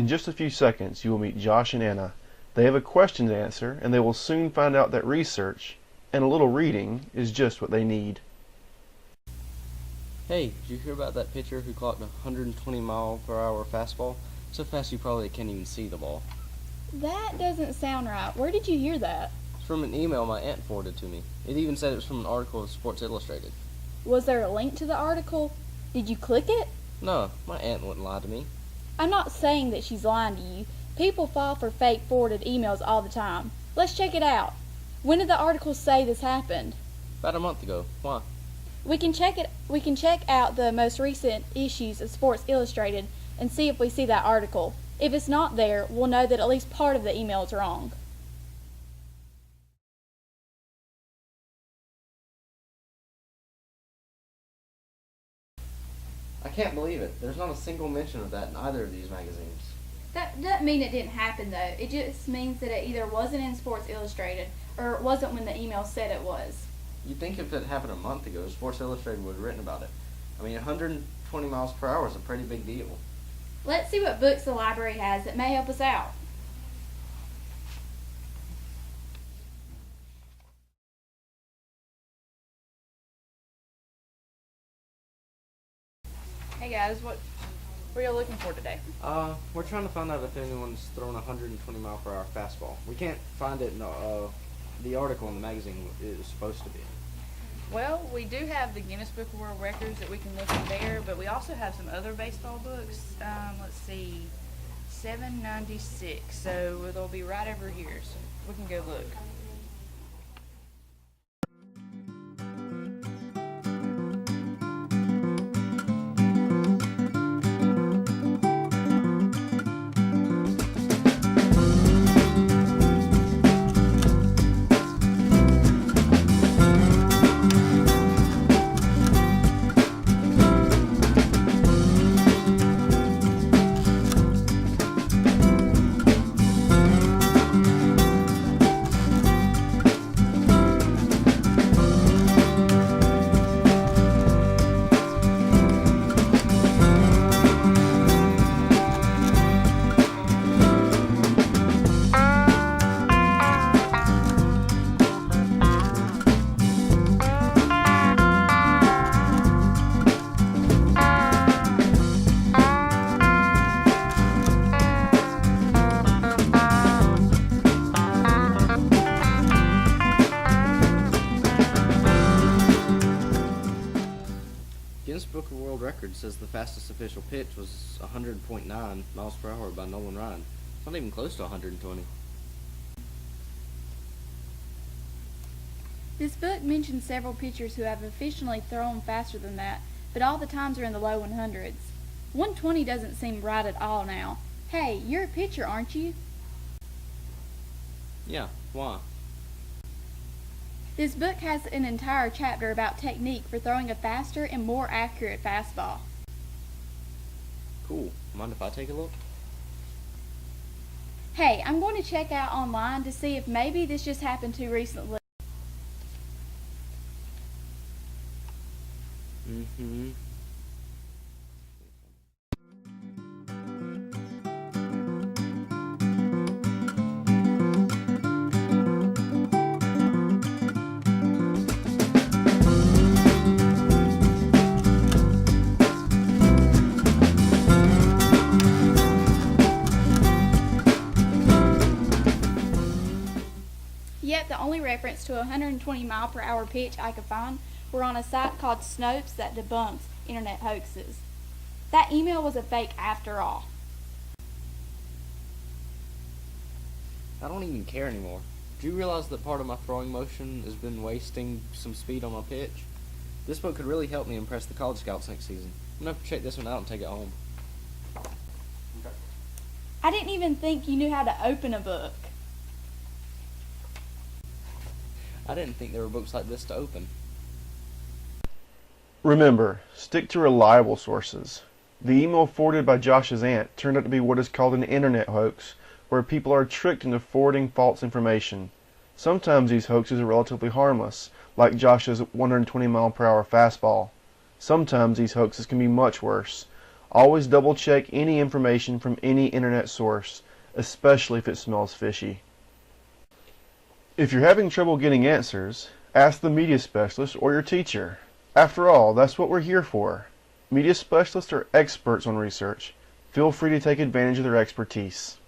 In just a few seconds you will meet Josh and Anna. They have a question to answer, and they will soon find out that research and a little reading is just what they need. Hey, did you hear about that pitcher who clocked a 120-mile-per-hour fastball? So fast you probably can't even see the ball. That doesn't sound right. Where did you hear that? It's from an email my aunt forwarded to me. It even said it was from an article of Sports Illustrated. Was there a link to the article? Did you click it? No, my aunt wouldn't lie to me. I'm not saying that she's lying to you. People fall for fake forwarded emails all the time. Let's check it out. When did the article say this happened? About a month ago. Why? We can check out the most recent issues of Sports Illustrated and see if we see that article. If it's not there, we'll know that at least part of the email is wrong. I can't believe it. There's not a single mention of that in either of these magazines. That doesn't mean it didn't happen, though. It just means that it either wasn't in Sports Illustrated or it wasn't when the email said it was. You'd think if it happened a month ago, Sports Illustrated would have written about it. I mean, 120 miles per hour is a pretty big deal. Let's see what books the library has that may help us out. Hey guys, what are you looking for today? We're trying to find out if anyone's thrown a 120-mile-per-hour fastball. We can't find it in the article in the magazine it was supposed to be. Well, we do have the Guinness Book of World Records that we can look in there, but we also have some other baseball books. Let's see, 796. So they'll be right over here. So we can go look. Guinness Book of World Records says the fastest official pitch was 100.9 miles per hour by Nolan Ryan. It's not even close to 120. This book mentions several pitchers who have officially thrown faster than that, but all the times are in the low 100s. 120 doesn't seem right at all now. Hey, you're a pitcher, aren't you? Yeah, why? This book has an entire chapter about technique for throwing a faster and more accurate fastball. Cool. Mind if I take a look? Hey, I'm going to check out online to see if maybe this just happened too recently. Mm-hmm. Yet the only reference to a 120 mile per hour pitch I could find were on a site called Snopes that debunks internet hoaxes. That email was a fake after all. I don't even care anymore. Do you realize that part of my throwing motion has been wasting some speed on my pitch? This book could really help me impress the college scouts next season. I'm gonna have to check this one out and take it home. I didn't even think you knew how to open a book. I didn't think there were books like this to open. Remember, stick to reliable sources. The email forwarded by Josh's aunt turned out to be what is called an internet hoax, where people are tricked into forwarding false information. Sometimes these hoaxes are relatively harmless, like Josh's 120 mile per hour fastball. Sometimes these hoaxes can be much worse. Always double check any information from any internet source, especially if it smells fishy. If you're having trouble getting answers, ask the media specialist or your teacher. After all, that's what we're here for. Media specialists are experts on research. Feel free to take advantage of their expertise.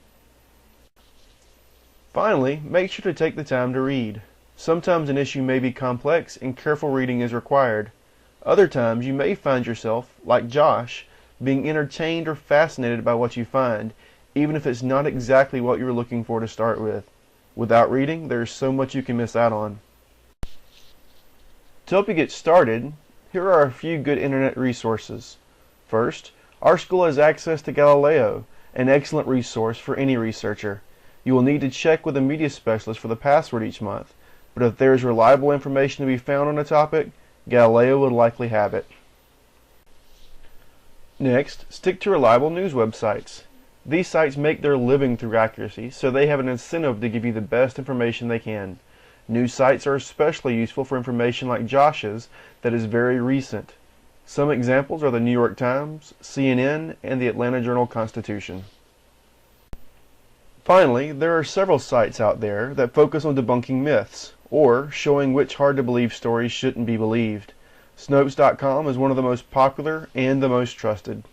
Finally, make sure to take the time to read. Sometimes an issue may be complex and careful reading is required. Other times you may find yourself, like Josh, being entertained or fascinated by what you find, even if it's not exactly what you were looking for to start with. Without reading, there's so much you can miss out on. To help you get started, here are a few good internet resources. First, our school has access to Galileo, an excellent resource for any researcher. You will need to check with a media specialist for the password each month, but if there is reliable information to be found on a topic, Galileo would likely have it. Next, stick to reliable news websites. These sites make their living through accuracy, so they have an incentive to give you the best information they can. News sites are especially useful for information like Josh's that is very recent. Some examples are the New York Times, CNN, and the Atlanta Journal-Constitution. Finally, there are several sites out there that focus on debunking myths, or showing which hard-to-believe stories shouldn't be believed. Snopes.com is one of the most popular and the most trusted.